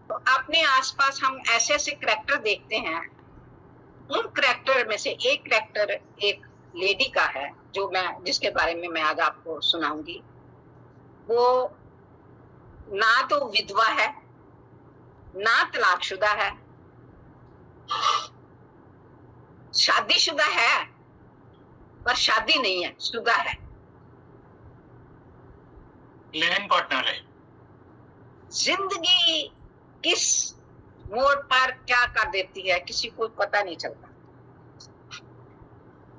तो अपने आसपास हम ऐसे ऐसे करैक्टर देखते हैं, उन करैक्टर में से एक करैक्टर एक लेडी का है जो जिसके बारे में मैं आज आपको सुनाऊंगी। वो ना तो विधवा है, ना तलाकशुदा है, शादीशुदा है पर शादी नहीं है, शुदा है, लिव इन पार्टनर है। जिंदगी किस मोड़ पर क्या कर देती है किसी को पता नहीं चलता।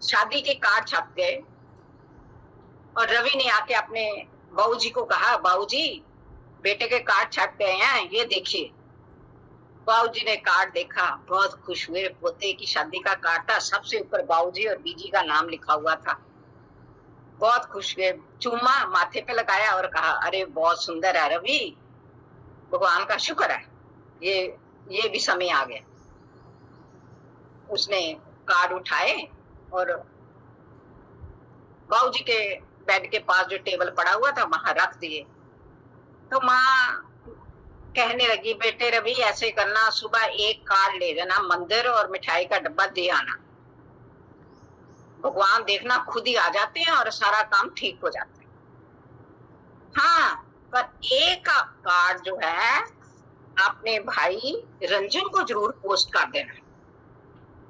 शादी के कार्ड छप गए और रवि ने आके अपने बाबूजी को कहा, बाबूजी बेटे के कार्ड छप गए हैं, ये देखिए। बाबूजी ने कार्ड देखा, बहुत खुश हुए। पोते की शादी का कार्ड था, सबसे ऊपर बाबूजी और बीजी का नाम लिखा हुआ था। बहुत खुश हुए, चूमा माथे पे लगाया और कहा, अरे बहुत सुंदर है रवि, भगवान का शुक्र है, ये भी समय आ गया। उसने कार्ड उठाए और बाबूजी के बेड के पास जो टेबल पड़ा हुआ था वहां रख दिए। तो माँ कहने लगी, बेटे रवि ऐसे करना, सुबह एक कार्ड ले जाना मंदिर और मिठाई का डब्बा दे आना, भगवान देखना खुद ही आ जाते हैं और सारा काम ठीक हो जाता है। हाँ, पर एक कार्ड जो है अपने भाई रंजन को जरूर पोस्ट कर देना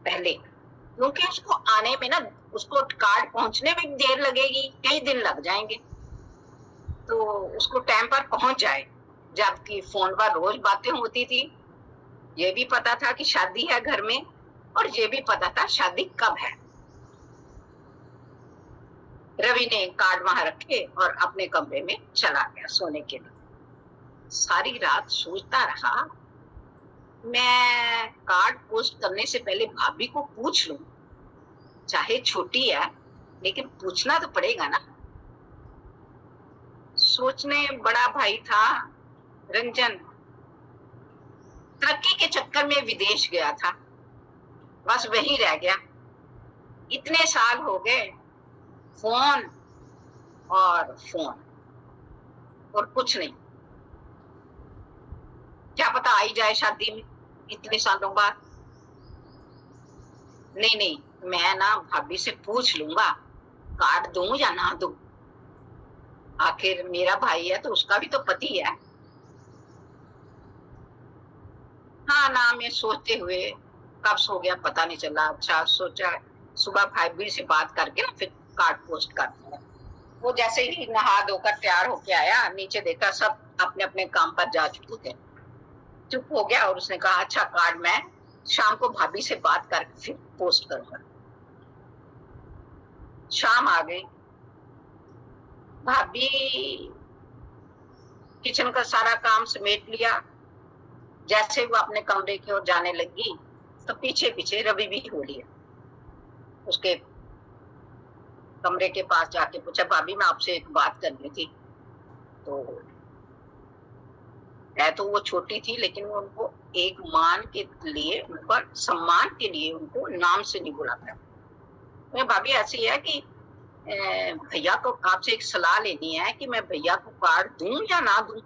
पहले, क्योंकि उसको आने में ना, उसको कार्ड पहुंचने में देर लगेगी, कई दिन लग जाएंगे, तो उसको टाइम पर पहुंच जाए। जबकि फोन पर रोज बातें होती थी, ये भी पता था कि शादी है घर में और ये भी पता था शादी कब है। रवि ने कार्ड वहां रखे और अपने कमरे में चला गया सोने के लिए। सारी रात सोचता रहा, मैं कार्ड पोस्ट करने से पहले भाभी को पूछ लूं, चाहे छोटी है लेकिन पूछना तो पड़ेगा ना। सोचने बड़ा भाई था रंजन, तरक्की के चक्कर में विदेश गया था, बस वहीं रह गया। इतने साल हो गए, फोन और फोन और कुछ नहीं। क्या पता आई जाए शादी में इतने सालों बाद। नहीं, मैं ना भाभी से पूछ लूंगा, कार्ड दूं या ना दूं, आखिर मेरा भाई है तो उसका भी तो पति है। हाँ ना, मैं सोचते हुए कब सो गया पता नहीं चला। अच्छा सोचा सुबह भाभी से बात करके ना फिर कार्ड पोस्ट कर दूंगा। वो जैसे ही नहा धोकर तैयार होके आया, नीचे देखा सब अपने अपने काम पर जा चुके थे। चुप हो गया और उसने कहा, अच्छा कार्ड मैं शाम को भाभी से बात करके फिर पोस्ट करूंगा। शाम आ गई, भाभी किचन का सारा काम समेट लिया। जैसे वो अपने कमरे की ओर जाने लगी तो पीछे पीछे रवि भी हो लिया। उसके कमरे के पास जाके पूछा, भाभी मैं आपसे एक बात करनी थी। तो है तो वो छोटी थी लेकिन वो उनको एक मान के लिए, उनका सम्मान के लिए उनको नाम से नहीं बुलाता। मैं भाभी ऐसी है कि भैया को आपसे एक सलाह लेनी है कि मैं भैया को कार्ड दूं या ना दूं।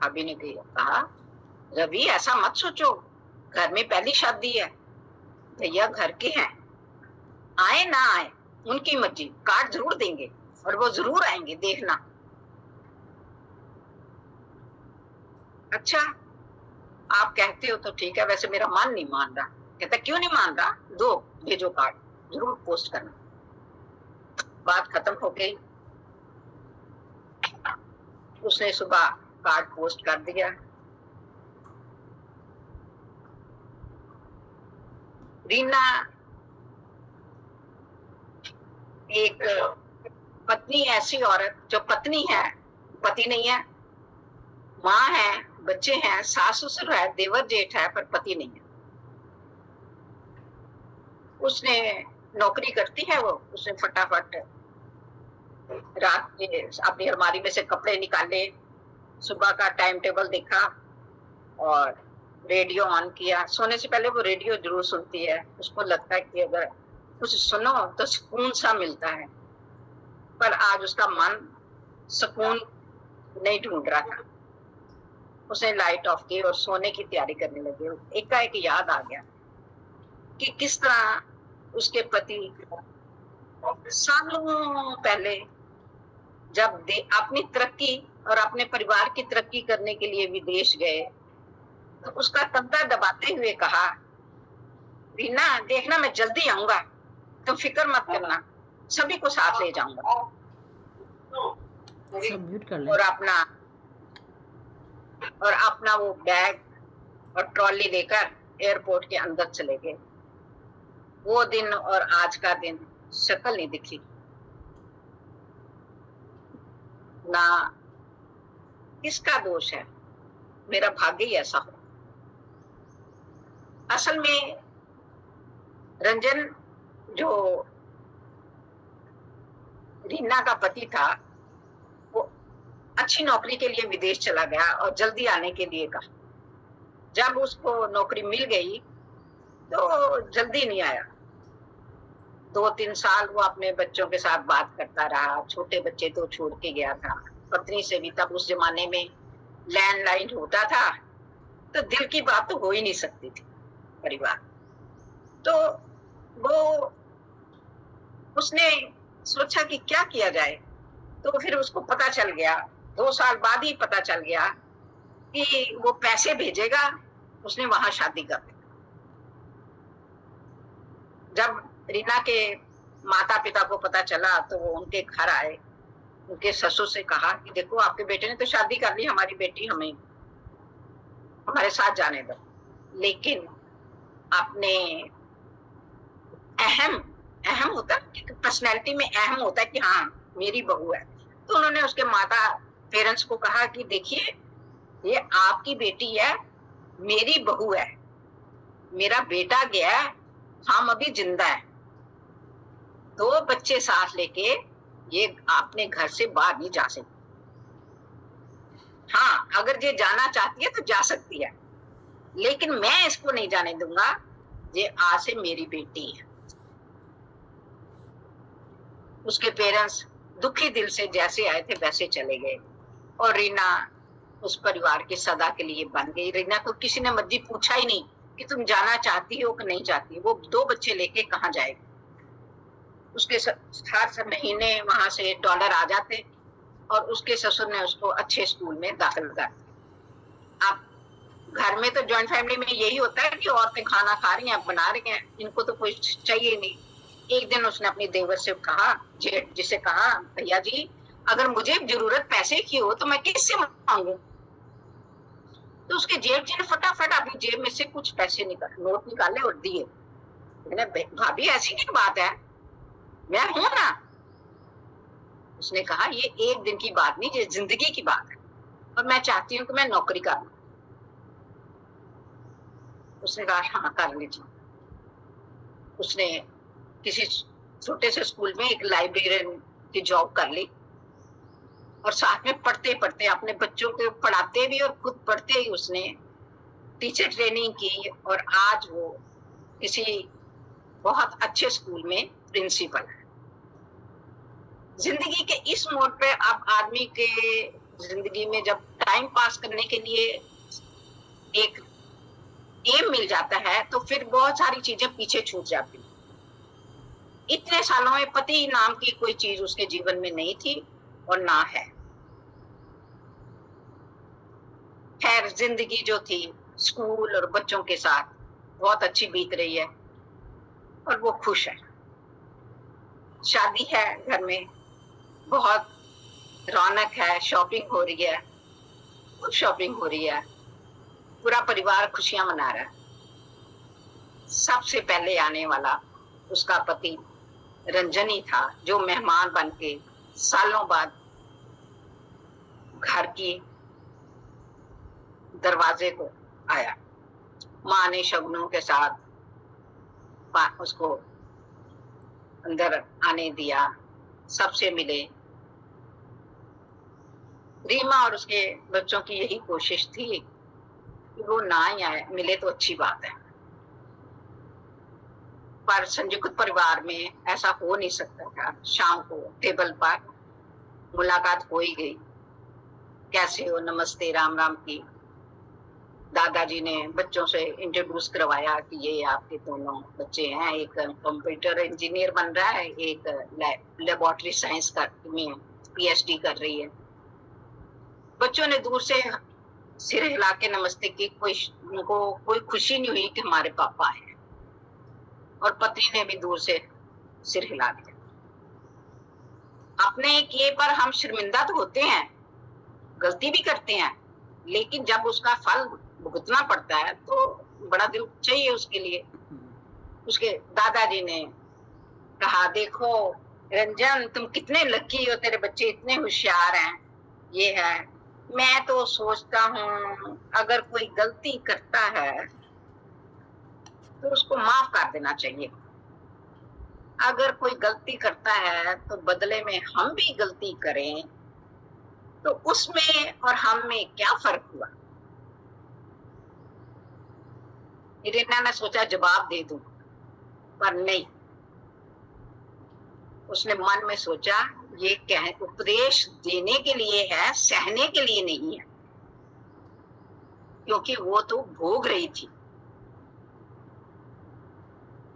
भाभी ने कहा, रवि ऐसा मत सोचो, घर में पहली शादी है, भैया घर के हैं, आए ना आए उनकी मर्जी, कार्ड जरूर देंगे और वो जरूर आएंगे, देखना। अच्छा आप कहते हो तो ठीक है, वैसे मेरा मन नहीं मान रहा। कहता क्यों नहीं मान रहा, दो भेजो कार्ड, जरूर पोस्ट करना। बात खत्म हो गई। उसने सुबह कार्ड पोस्ट कर दिया। रीना एक पत्नी, ऐसी औरत जो पत्नी है, पति नहीं है, माँ है, बच्चे हैं, सास ससुर है, देवर जेठ है, पर पति नहीं है। उसने नौकरी करती है वो, उसने फटाफट रात में अपनी अलमारी में से कपड़े निकाले, सुबह का टाइम टेबल देखा और रेडियो ऑन किया। सोने से पहले वो रेडियो जरूर सुनती है, उसको लगता है कि अगर कुछ सुनो तो सुकून सा मिलता है। पर आज उसका मन सुकून नहीं ढूंढ रहा था। उसने लाइट ऑफ की और सोने की तैयारी करने लगे। एकाएक याद आ गया कि किस तरह उसके पति सालों पहले जब अपनी तरक्की और अपने परिवार की तरक्की करने के लिए विदेश गए, तो उसका कंधा दबाते हुए कहा, रीना देखना मैं जल्दी आऊंगा, तुम फिक्र मत करना, सभी को साथ ले जाऊंगा। सब म्यूट कर ले। और अपना वो बैग और ट्रॉली लेकर एयरपोर्ट के अंदर चले गए। वो दिन और आज का दिन शक्ल नहीं दिखी, ना किसका दोष है, मेरा भाग्य ही ऐसा हो। असल में रंजन जो रीना का पति था, वो अच्छी नौकरी के लिए विदेश चला गया और जल्दी आने के लिए कहा। जब उसको नौकरी मिल गई तो जल्दी नहीं आया। 2-3 साल वो अपने बच्चों के साथ बात करता रहा। छोटे बच्चे तो छोड़ के गया था। पत्नी से भी तब उस जमाने में लैंडलाइन होता था, तो दिल की बात तो हो ही नहीं सकती थी परिवार। तो वो उसने सोचा कि क्या किया जाए, तो फिर उसको पता चल गया, 2 साल बाद ही पता चल गया कि वो पैसे भेजेगा, उसने वहां शादी कर दी। जब रीना के माता पिता को पता चला तो वो उनके घर आए, उनके ससुर से कहा कि देखो आपके बेटे ने तो शादी कर ली, हमारी बेटी हमें हमारे साथ जाने दो। लेकिन अपने अहम होता है, पर्सनैलिटी में अहम होता है कि हाँ मेरी बहू है, तो उन्होंने उसके माता पेरेंट्स को कहा कि देखिए ये आपकी बेटी है, मेरी बहू है, मेरा बेटा गया है, हम अभी जिंदा है, 2 बच्चे साथ लेके ये अपने घर से बाहर नहीं जा सकती। हाँ अगर ये जाना चाहती है तो जा सकती है, लेकिन मैं इसको नहीं जाने दूंगा, ये आज से मेरी बेटी है। उसके पेरेंट्स दुखी दिल से जैसे आए थे वैसे चले गए और रीना उस परिवार की सदा के लिए बन गई। रीना को किसी ने मर्जी पूछा ही नहीं कि तुम जाना चाहती हो कि नहीं चाहती। वो 2 बच्चे लेके कहाँ जाएगी। उसके हर महीने वहां से $1 आ जाते और उसके ससुर ने उसको अच्छे स्कूल में दाखिल कर दिया। अब घर में तो जॉइंट फैमिली में यही होता है कि औरतें खाना खा रही हैं, बना रही हैं, इनको तो कोई चाहिए नहीं। एक दिन उसने अपनी देवर से कहा, जेठ जिसे कहा, भैया जी अगर मुझे जरूरत पैसे की हो तो मैं किससे मांगू। तो उसके जेठ जी ने फटाफट अपनी जेब में से कुछ पैसे नोट निकाले और दिए। भाभी ऐसी क्या बात है, मैं हूं ना। उसने कहा ये एक दिन की बात नहीं, ये जिंदगी की बात है और मैं चाहती हूँ कि मैं नौकरी करूं। उसने कहा हाँ कर लीजिए। उसने किसी छोटे से स्कूल में एक लाइब्रेरियन की जॉब कर ली और साथ में पढ़ते पढ़ते अपने बच्चों को पढ़ाते भी और खुद पढ़ते ही उसने टीचर ट्रेनिंग की और आज वो किसी बहुत अच्छे स्कूल में प्रिंसिपल है। जिंदगी के इस मोड़ पे अब आदमी के जिंदगी में जब टाइम पास करने के लिए एक एम मिल जाता है तो फिर बहुत सारी चीजें पीछे छूट जाती। इतने सालों में पति नाम की कोई चीज उसके जीवन में नहीं थी और ना है। खैर जिंदगी जो थी स्कूल और बच्चों के साथ बहुत अच्छी बीत रही है और वो खुश है। शादी है घर में, बहुत रौनक है, शॉपिंग हो रही है, खूब शॉपिंग हो रही है, पूरा परिवार खुशियां मना रहा है। सबसे पहले आने वाला उसका पति रंजन ही था, जो मेहमान बन के सालों बाद घर की दरवाजे को आया। माँ ने शगुनों के साथ उसको अंदर आने दिया, सबसे मिले। रीमा और उसके बच्चों की यही कोशिश थी कि वो ना ही आए, मिले तो अच्छी बात है, पर संयुक्त परिवार में ऐसा हो नहीं सकता था। शाम को टेबल पर मुलाकात हो ही गई, कैसे हो, नमस्ते, राम राम की, दादाजी ने बच्चों से इंट्रोड्यूस करवाया कि ये आपके दोनों बच्चे हैं, एक कंप्यूटर इंजीनियर बन रहा है, एक लेबोरेटरी साइंस में पीएचडी कर रही है। बच्चों ने दूर से सिर हिला के नमस्ते की, उनको कोई खुशी नहीं हुई कि हमारे पापा आए, और पत्नी ने भी दूर से सिर हिला दिया। अपने किए पर हम शर्मिंदा तो होते हैं, गलती भी करते हैं, लेकिन जब उसका फल भुगतना पड़ता है तो बड़ा दिल चाहिए उसके लिए। उसके दादाजी ने कहा, देखो रंजन, तुम कितने लकी हो, तेरे बच्चे इतने होशियार हैं, ये है। मैं तो सोचता हूँ अगर कोई गलती करता है तो उसको माफ कर देना चाहिए। अगर कोई गलती करता है तो बदले में हम भी गलती करें तो उसमें और हम में क्या फर्क हुआ। इरिना ने सोचा जवाब दे दूं, पर नहीं। उसने मन में सोचा ये उपदेश देने के लिए है, सहने के लिए नहीं है, क्योंकि वो तो भोग रही थी।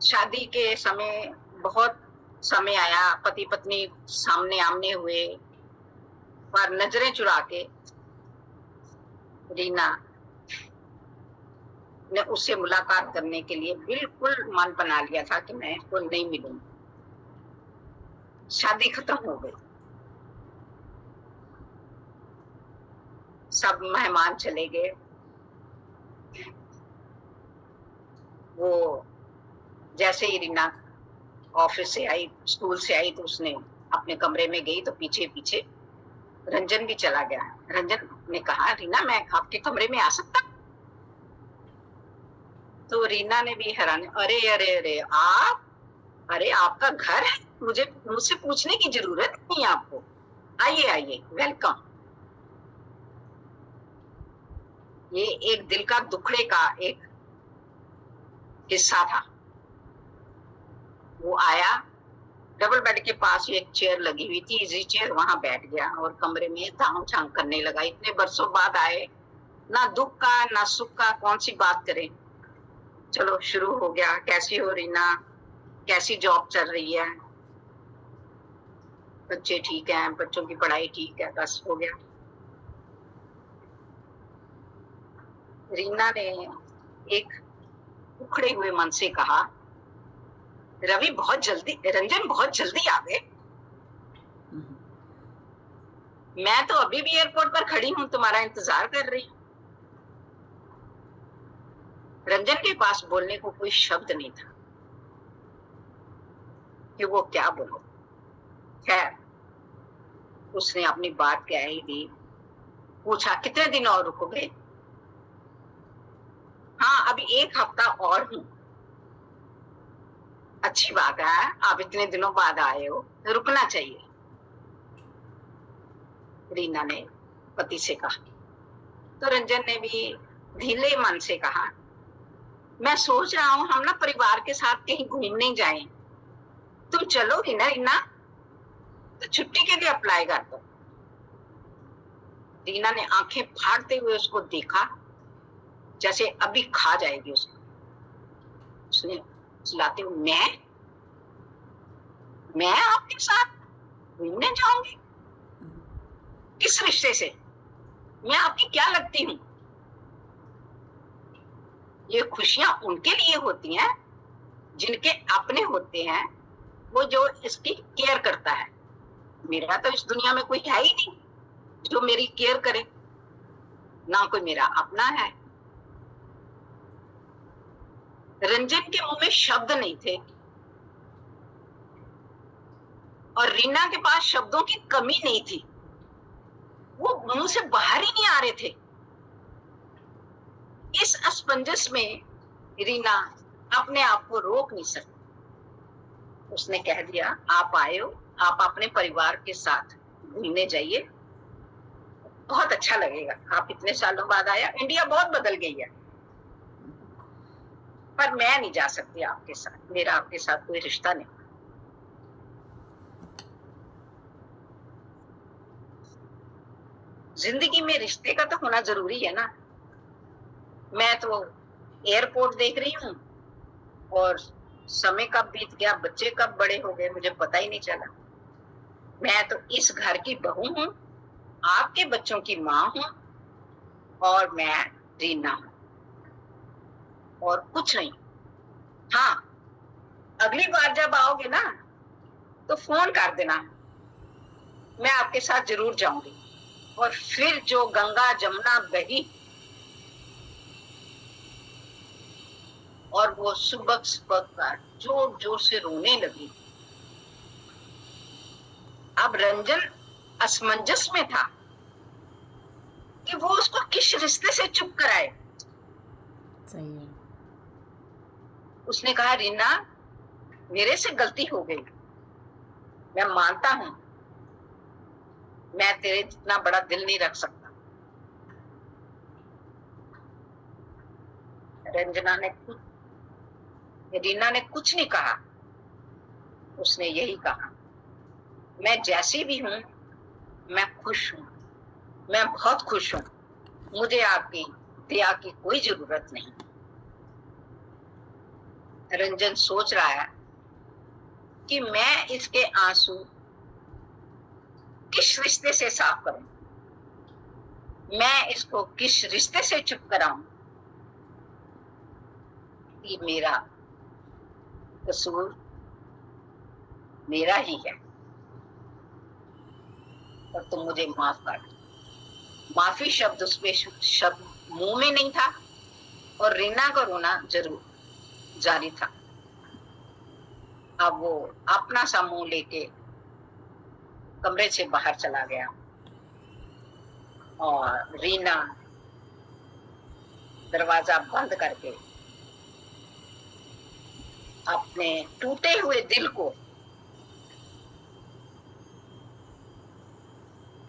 शादी के समय बहुत समय आया, पति पत्नी सामने आमने हुए, पर नजरें चुरा के रीना ने उससे मुलाकात करने के लिए बिल्कुल मन बना लिया था कि मैं इसको नहीं मिलूंगी। शादी खत्म हो गई, सब मेहमान चले गए। वो जैसे ही रीना ऑफिस से आई, स्कूल से आई, तो उसने अपने कमरे में गई तो पीछे पीछे रंजन भी चला गया। रंजन ने कहा, रीना मैं आपके कमरे में आ सकता? तो रीना ने भी हैरान, अरे अरे अरे आप, अरे आपका घर है, मुझसे पूछने की जरूरत नहीं आपको, आइए आइए, वेलकम। ये एक दिल का दुखड़े का एक हिस्सा था। वो आया, डबल बेड के पास एक चेयर लगी हुई थी, इजी चेयर, वहां बैठ गया और कमरे में धाम झांक करने लगा। इतने बरसों बाद आए, ना दुख का ना सुख का, कौन सी बात करें। चलो शुरू हो गया, कैसी हो रीना, कैसी जॉब चल रही है, बच्चे ठीक हैं, बच्चों की पढ़ाई ठीक है, बस हो गया। रीना ने एक उखड़े हुए मन से कहा, रवि रंजन बहुत जल्दी आ गए, मैं तो अभी भी एयरपोर्ट पर खड़ी हूं, तुम्हारा इंतजार कर रही हूं। रंजन के पास बोलने को कोई शब्द नहीं था कि वो क्या बोले। खैर, उसने अपनी बात कह ही दी। पूछा, कितने दिन और रुकोगे? हाँ, अभी एक हफ्ता और हूं। अच्छी बात है, आप इतने दिनों बाद आए हो, रुकना चाहिए, रीना ने पति से कहा। तो रंजन ने भी ढीले मन से कहा, मैं सोच रहा हूं हम ना परिवार के साथ कहीं घूमने जाएं, तुम चलोगी ना रीना? तो छुट्टी के लिए अप्लाई कर दो। रीना ने आंखें फाड़ते हुए उसको देखा, जैसे अभी खा जाएगी उसको। उसने चिल्लाते हुए, मैं आपके साथ घूमने जाऊंगी? किस रिश्ते से? मैं आपकी क्या लगती हूँ? ये खुशियां उनके लिए होती हैं जिनके अपने होते हैं, वो जो इसकी केयर करता है। मेरा तो इस दुनिया में कोई है ही नहीं जो मेरी केयर करे, ना कोई मेरा अपना है। रंजन के मुंह में शब्द नहीं थे और रीना के पास शब्दों की कमी नहीं थी, वो मुंह से बाहर ही नहीं आ रहे थे। इस असमंजस में रीना अपने आप को रोक नहीं सकती। उसने कह दिया, आप आए हो, आप अपने परिवार के साथ घूमने जाइए, बहुत अच्छा लगेगा। आप इतने सालों बाद आया, इंडिया बहुत बदल गई है, पर मैं नहीं जा सकती आपके साथ, मेरा आपके साथ कोई रिश्ता नहीं। जिंदगी में रिश्ते का तो होना जरूरी है ना। मैं तो एयरपोर्ट देख रही हूँ और समय कब बीत गया, बच्चे कब बड़े हो गए, मुझे पता ही नहीं चला। मैं तो इस घर की बहू हूँ, आपके बच्चों की माँ हूँ और मैं रीना हूँ और कुछ नहीं। हाँ, अगली बार जब आओगे ना तो फोन कर देना, मैं आपके साथ जरूर जाऊंगी। और फिर जो गंगा जमुना बही और वो सुबक सुबक कर जोर जोर से रोने लगी। अब रंजन असमंजस में था कि वो उसको किस रिश्ते से चुप कराए। सही है। उसने कहा, रीना मेरे से गलती हो गई, मैं मानता हूं, मैं तेरे जितना बड़ा दिल नहीं रख सकता। रीना ने कुछ नहीं कहा, उसने यही कहा, मैं जैसी भी हूं मैं खुश हूं, मैं बहुत खुश हूं, मुझे आपकी दया की कोई जरूरत नहीं। रंजन सोच रहा है कि मैं इसके आंसू किस रिश्ते से साफ करूं, मैं इसको किस रिश्ते से चुप कराऊं कि मेरा कसूर मेरा ही है और तुम मुझे माफ कर दो। माफी शब्द उसमें शब्द मुंह में नहीं था और रीना का रोना जरूर जारी था। अब वो अपना सा मुंह लेके कमरे से बाहर चला गया और रीना दरवाजा बंद करके अपने टूटे हुए दिल को,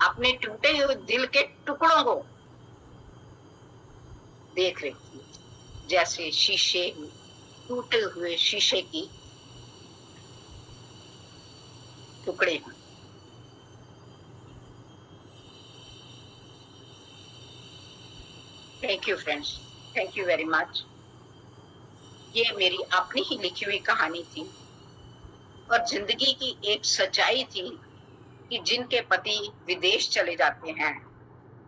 अपने टूटे हुए दिल के टुकड़ों को देख रही थी, जैसे शीशे, टूटे हुए शीशे की टुकड़े हैं। Thank you friends, thank you very much. ये मेरी अपनी ही लिखी हुई कहानी थी और जिंदगी की एक सच्चाई थी कि जिनके पति विदेश चले जाते हैं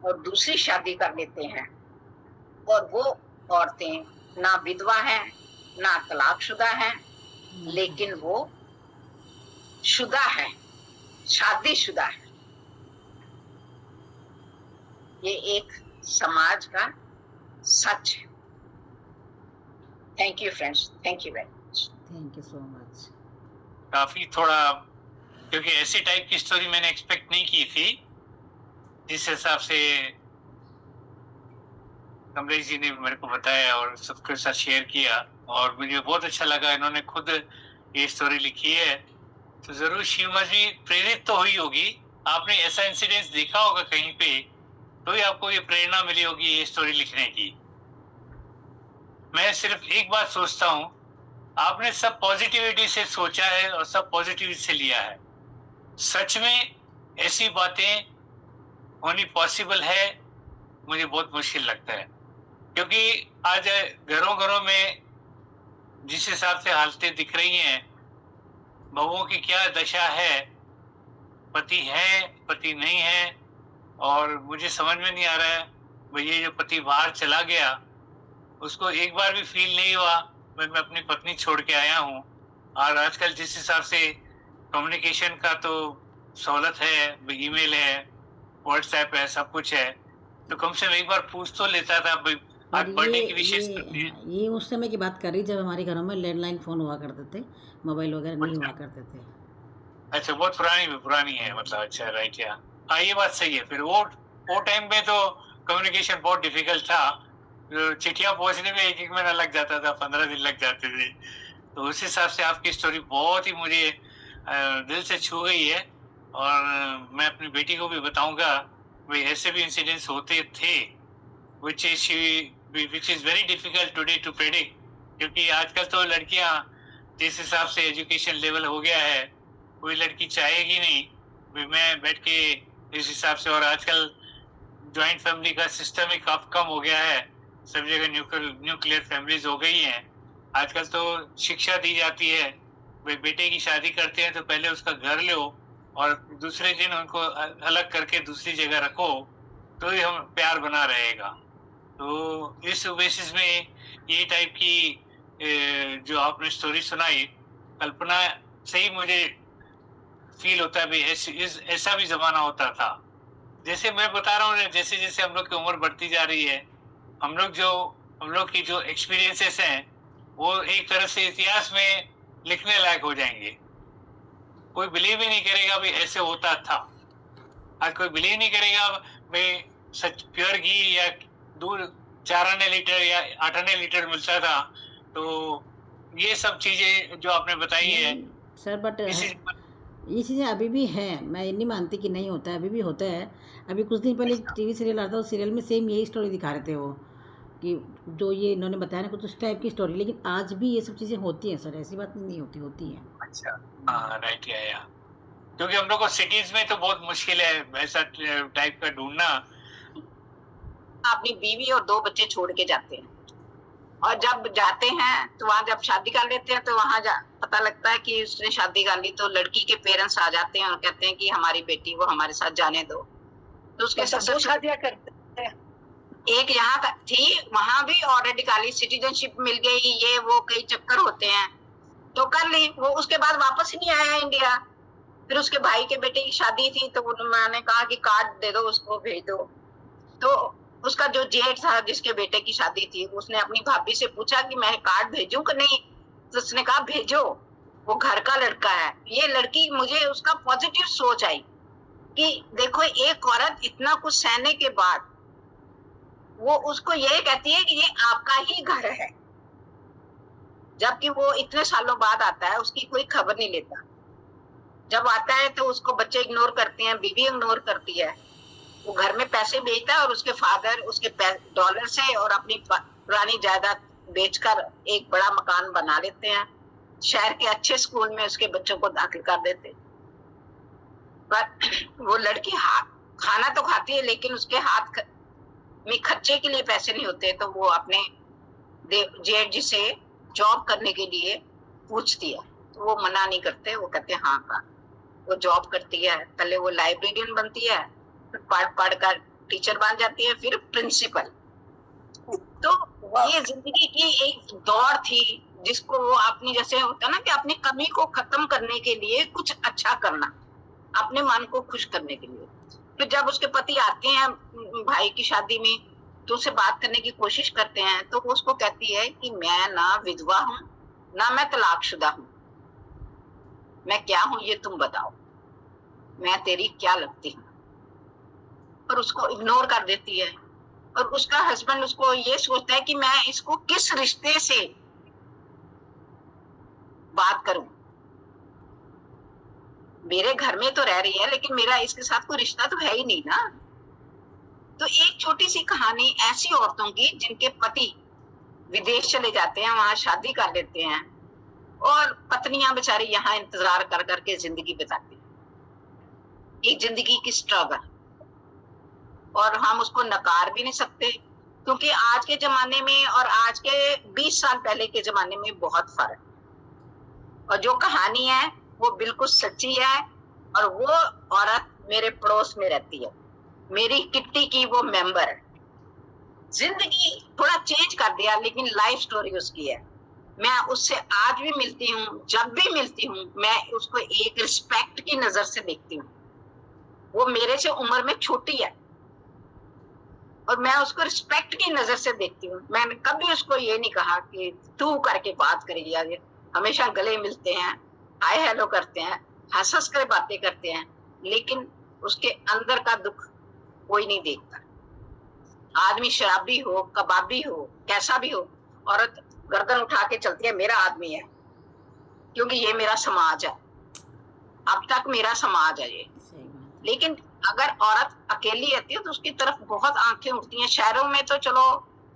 और दूसरी शादी कर लेते हैं और वो औरतें ना विधवा हैं ना तलाकशुदा हैं, लेकिन वो शुदा है, शादीशुदा है। ये एक समाज का सच है। Thank you friends, thank you very much. Thank you so much. काफी थोड़ा, क्योंकि ऐसी टाइप की स्टोरी मैंने एक्सपेक्ट नहीं की थी, जिस हिसाब से कमलेश जी ने मेरे को बताया और सबके साथ शेयर किया, और मुझे बहुत अच्छा लगा। इन्होंने खुद ये स्टोरी लिखी है, तो जरूर शिवमा जी प्रेरित तो हुई होगी। आपने ऐसा इंसिडेंस देखा होगा कहीं पे, तो ही आपको ये प्रेरणा मिली होगी ये स्टोरी लिखने की। मैं सिर्फ एक बात सोचता हूँ, आपने सब पॉजिटिविटी से सोचा है और सब पॉजिटिविटी से लिया है। सच में ऐसी बातें होनी पॉसिबल है, मुझे बहुत मुश्किल लगता है, क्योंकि आज घरों घरों में जिस हिसाब से हालतें दिख रही हैं, बहुओं की क्या दशा है, पति है पति नहीं है, और मुझे समझ में नहीं आ रहा है भाई ये जो पति बाहर चला गया उसको एक बार भी फील नहीं हुआ मैं अपनी पत्नी छोड़ के आया हूँ। और आजकल जिस हिसाब से कम्युनिकेशन का तो सहूलत है, ईमेल है, व्हाट्सएप है, सब कुछ है, तो कम से कम एक बार पूछ तो लेता था भाई आज बर्थडे की विशेष करती है। ये उस समय की बात कर रही जब हमारे घरों में लैंडलाइन फ़ोन हुआ करते थे, मोबाइल वगैरह नहीं हुआ करते थे। अच्छा, बहुत पुरानी है मतलब। अच्छा, राइट, या हाँ, ये बात सही है। फिर वो टाइम में तो कम्युनिकेशन बहुत डिफिकल्ट था, चिट्ठियां पहुंचने में एक महीना लग जाता था, 15 दिन लग जाते थे। तो उस हिसाब से आपकी स्टोरी बहुत ही मुझे दिल से छू गई है, और मैं अपनी बेटी को भी बताऊंगा भाई ऐसे भी इंसिडेंट्स होते थे, which is very difficult today to predict, क्योंकि आजकल तो लड़कियां जिस हिसाब से एजुकेशन लेवल हो गया है, कोई लड़की चाहेगी नहीं भाई मैं बैठ के इस हिसाब से। और आजकल ज्वाइंट फैमिली का सिस्टम ही काफी कम हो गया है, सब जगह न्यूक्लियर फैमिलीज हो गई हैं। आजकल तो शिक्षा दी जाती है, भाई बेटे की शादी करते हैं तो पहले उसका घर लो और दूसरे दिन उनको अलग करके दूसरी जगह रखो, तो ही हम प्यार बना रहेगा। तो इस बेसिस में ये टाइप की जो आपने स्टोरी सुनाई, कल्पना से ही मुझे फील होता है भी ऐसा भी जमाना होता था। जैसे मैं बता रहा हूँ, जैसे जैसे हम लोग की उम्र बढ़ती जा रही है, हम लोग की जो एक्सपीरियंसेस हैं वो एक तरह से इतिहास में लिखने लायक हो जाएंगे। कोई बिलीव ही नहीं करेगा भी ऐसे होता था। आज कोई बिलीव नहीं करेगा भाई सच प्योर घी या दूध 4 आने लीटर या 8 आने लीटर मिलता था। तो ये सब चीजें जो आपने बताई है, सर बट इसी ये चीज़ें अभी भी हैं, मैं ये नहीं मानती कि नहीं होता है, अभी भी होता है। अभी कुछ दिन पहले एक टीवी सीरियल आता था, उस सीरियल में सेम यही स्टोरी दिखा रहे थे वो, कि जो ये इन्होंने बताया ना कुछ उस टाइप की स्टोरी, लेकिन आज भी ये सब चीज़ें होती हैं सर, ऐसी बात नहीं होती, होती हैं। अच्छा, हाँ राइट या क्योंकि हम लोग को सिटीज में तो बहुत मुश्किल है ऐसा टाइप का ढूंढना। अपनी बीवी और 2 बच्चे छोड़ के जाते हैं, और जब जाते हैं तो वहां जब शादी कर लेते हैं तो वहां पता लगता है कि उसने शादी कर ली, तो लड़की के पेरेंट्स आ जाते हैं और कहते हैं कि हमारी बेटी को हमारे साथ जाने दो। तो उसके साथ 2 शादियां करते हैं। एक यहाँ थी, वहां भी ऑलरेडी काली सिटीजनशिप मिल गई, ये वो कई चक्कर होते हैं, तो कर ली। वो उसके बाद वापस ही नहीं आया इंडिया। फिर उसके भाई के बेटे की शादी थी, तो मैंने कहा कि कार्ड दे दो, उसको भेज दो। तो उसका जो जेठ था जिसके बेटे की शादी थी, उसने अपनी भाभी से पूछा कि मैं कार्ड भेजूं कि नहीं, तो उसने कहा भेजो, वो घर का लड़का है। ये लड़की, मुझे उसका पॉजिटिव सोच आई कि देखो एक औरत इतना कुछ सहने के बाद वो उसको ये कहती है कि ये आपका ही घर है, जबकि वो इतने सालों बाद आता है, उसकी कोई खबर नहीं लेता। जब आता है तो उसको बच्चे इग्नोर करते हैं, बीवी इग्नोर करती है। वो घर में पैसे भेजता है और उसके फादर उसके डॉलर से और अपनी पुरानी जायदाद बेचकर एक बड़ा मकान बना लेते हैं। शहर के अच्छे स्कूल में उसके बच्चों को दाखिल कर देते। पर वो लड़की खाना तो खाती है, लेकिन उसके हाथ में खर्चे के लिए पैसे नहीं होते, तो वो अपने जेठ जी से जॉब करने के लिए पूछती है, तो वो मना नहीं करते, वो कहते हैं हाँ का। वो जॉब करती है, पहले वो लाइब्रेरियन बनती है, फिर पढ़ कर टीचर बन जाती है, फिर प्रिंसिपल। तो ये जिंदगी की एक दौड़ थी जिसको वो अपनी, जैसे होता ना कि अपनी कमी को खत्म करने के लिए कुछ अच्छा करना, अपने मन को खुश करने के लिए। फिर जब उसके पति आते हैं भाई की शादी में, तो उससे बात करने की कोशिश करते हैं, तो वो उसको कहती है कि मैं ना विधवा हूँ, ना मैं तलाकशुदा हूँ, मैं क्या हूँ ये तुम बताओ, मैं तेरी क्या लगती हूँ। और उसको इग्नोर कर देती है। और उसका हस्बैंड उसको ये सोचता है कि मैं इसको किस रिश्ते से बात करूं, मेरे घर में तो रह रही है, लेकिन मेरा इसके साथ कोई रिश्ता तो है ही नहीं ना। तो एक छोटी सी कहानी ऐसी औरतों की जिनके पति विदेश चले जाते हैं, वहां शादी कर लेते हैं, और पत्नियां बेचारी यहाँ इंतजार कर करके जिंदगी बिताती है। एक जिंदगी की स्ट्रगल, और हम उसको नकार भी नहीं सकते, क्योंकि आज के जमाने में और आज के 20 साल पहले के जमाने में बहुत फर्क। और जो कहानी है वो बिल्कुल सच्ची है, और वो औरत मेरे पड़ोस में रहती है, मेरी किट्टी की वो मेंबर है। जिंदगी थोड़ा चेंज कर दिया, लेकिन लाइफ स्टोरी उसकी है। मैं उससे आज भी मिलती हूँ, जब भी मिलती हूँ मैं उसको एक रिस्पेक्ट की नजर से देखती हूँ। वो मेरे से उम्र में छोटी है और मैं उसको रिस्पेक्ट की नजर से देखती हूँ। मैंने कभी उसको ये नहीं कहा कि तू करके बात करेगी, यार हमेशा गले मिलते हैं, हाय हेलो करते हैं, हंस हंस कर बातें करते हैं, लेकिन उसके अंदर का दुख कोई नहीं देखता। आदमी शराबी हो, कबाबी हो, कैसा भी हो, औरत गर्दन उठा के चलती है, मेरा आदमी है, क्योंकि ये मेरा समाज है, अब तक मेरा समाज है ये। लेकिन अगर औरत अकेली रहती है तो उसकी तरफ बहुत आंखें उठती हैं। शहरों में तो चलो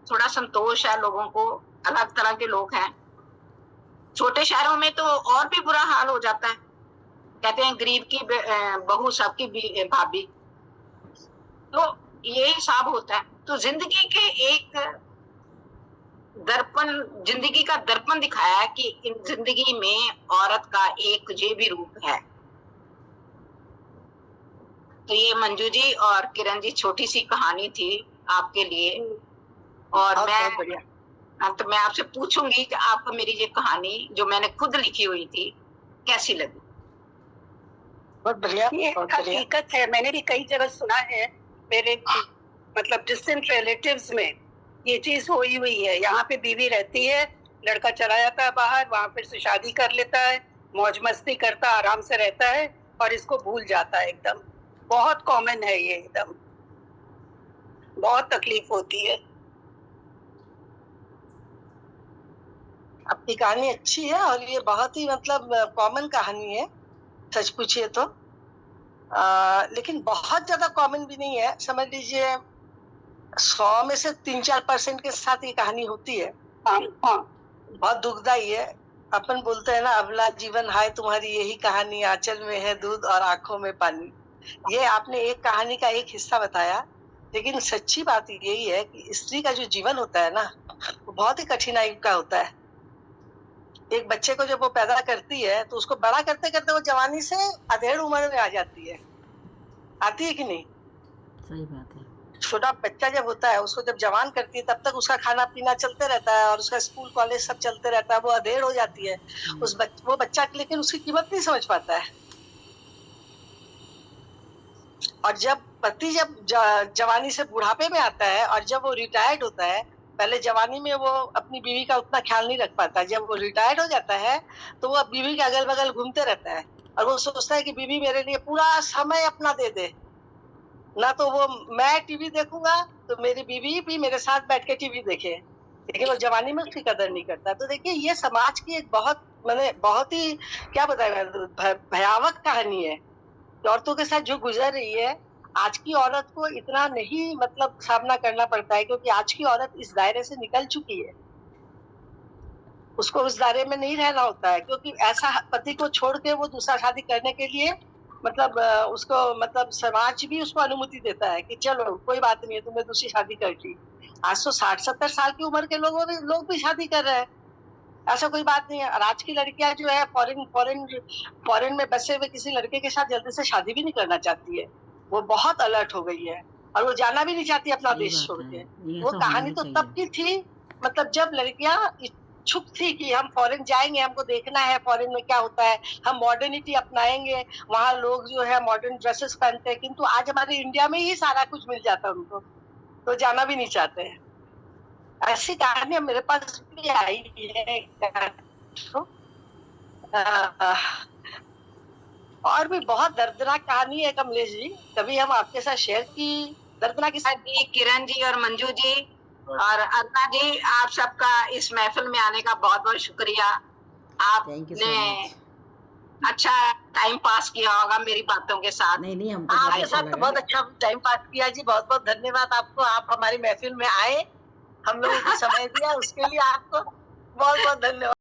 थोड़ा संतोष है लोगों को, अलग तरह के लोग हैं। छोटे शहरों में तो और भी बुरा हाल हो जाता है, कहते हैं गरीब की बहू सबकी भाभी, तो ये हिसाब होता है। तो जिंदगी के एक दर्पण, जिंदगी का दर्पण दिखाया है कि इन जिंदगी में औरत का एक ये भी रूप है। तो ये मंजू जी और किरण जी छोटी सी कहानी थी आपके लिए। और बहुत बढ़िया। तो मैं आपसे पूछूंगी कि आपको मेरी ये कहानी जो मैंने खुद लिखी हुई थी कैसी लगी? बहुत बढ़िया। ये बहुत बढ़िया। हकीकत है, मैंने भी कई जगह सुना है, मेरे मतलब डिस्टेंट रिलेटिव्स में ये चीज हुई है। यहाँ पे बीवी रहती है, लड़का चला जाता है बाहर, वहां फिर से शादी कर लेता है, मौज मस्ती करता, आराम से रहता है और इसको भूल जाता है एकदम। बहुत कॉमन है ये, एकदम बहुत तकलीफ होती है। आपकी कहानी अच्छी है और ये बहुत ही मतलब कॉमन कहानी है, सच पूछिए तो। लेकिन बहुत ज्यादा कॉमन भी नहीं है। समझ लीजिए 100 में से 3-4% के साथ ये कहानी होती है। हाँ हाँ, बहुत दुखदाई है। अपन बोलते हैं ना, अबला जीवन हाय तुम्हारी यही कहानी, आंचल में है दूध और आंखों में पानी। ये आपने एक कहानी का एक हिस्सा बताया, लेकिन सच्ची बात यही है कि स्त्री का जो जीवन होता है ना, वो बहुत ही कठिनाई का होता है। एक बच्चे को जब वो पैदा करती है तो उसको बड़ा करते करते वो जवानी से अधेड़ उम्र में आ जाती है। आती है कि नहीं? सही बात है। छोटा बच्चा जब होता है, उसको जब जवान करती है तब तक उसका खाना पीना चलते रहता है और उसका स्कूल कॉलेज सब चलते रहता है। वो अधेड़ हो जाती है वो बच्चा, लेकिन उसकी कीमत नहीं समझ पाता है। और जब पति जवानी से बुढ़ापे में आता है और जब वो रिटायर्ड होता है, पहले जवानी में वो अपनी बीवी का उतना ख्याल नहीं रख पाता। जब वो रिटायर्ड हो जाता है तो वो बीवी के अगल बगल घूमते रहता है और वो सोचता है कि बीवी मेरे लिए पूरा समय अपना दे दे। ना तो वो मैं टीवी देखूंगा तो मेरी बीवी भी मेरे साथ बैठ के टीवी देखे, लेकिन वो जवानी में उसकी कदर नहीं करता। तो देखिए, ये समाज की एक बहुत ही क्या बताएं, भयावह कहानी है। औरतों के साथ जो गुजर रही है, आज की औरत को इतना नहीं मतलब सामना करना पड़ता है, क्योंकि आज की औरत इस दायरे से निकल चुकी है। उसको उस दायरे में नहीं रहना होता है, क्योंकि ऐसा पति को छोड़ के वो दूसरा शादी करने के लिए मतलब उसको मतलब समाज भी उसको अनुमति देता है कि चलो कोई बात नहीं है, तुमने दूसरी शादी कर ली। आज तो 60-70 साल की उम्र के लोग भी शादी कर रहे हैं, ऐसा कोई बात नहीं है। और आज की लड़कियां जो है फॉरेन में बसे हुए किसी लड़के के साथ जल्दी से शादी भी नहीं करना चाहती है। वो बहुत अलर्ट हो गई है और वो जाना भी नहीं चाहती अपना देश छोड़ के। वो कहानी तो तब की थी, मतलब जब लड़कियां इच्छुक थी कि हम फॉरेन जाएंगे, हमको देखना है फॉरेन में क्या होता है, हम मॉडर्निटी अपनाएंगे, वहाँ लोग जो है मॉडर्न ड्रेसेस पहनते हैं। किंतु आज हमारे इंडिया में ही सारा कुछ मिल जाता है उनको, तो जाना भी नहीं चाहते हैं। ऐसी कहानियां मेरे पास भी आई है और भी बहुत दर्दनाक कहानी है कमलेश जी, कभी हम आपके साथ शेयर की दर्दनाक जी, किरण जी और मंजू जी और अन्ना जी, आप सबका इस महफिल में आने का बहुत बहुत शुक्रिया। आपने अच्छा टाइम पास किया होगा मेरी बातों के साथ। नहीं, हमको आपके साथ तो बहुत अच्छा टाइम पास किया जी। बहुत बहुत धन्यवाद आपको, आप हमारी महफिल में आए, हम लोगों को समय दिया, उसके लिए आपको बहुत बहुत धन्यवाद।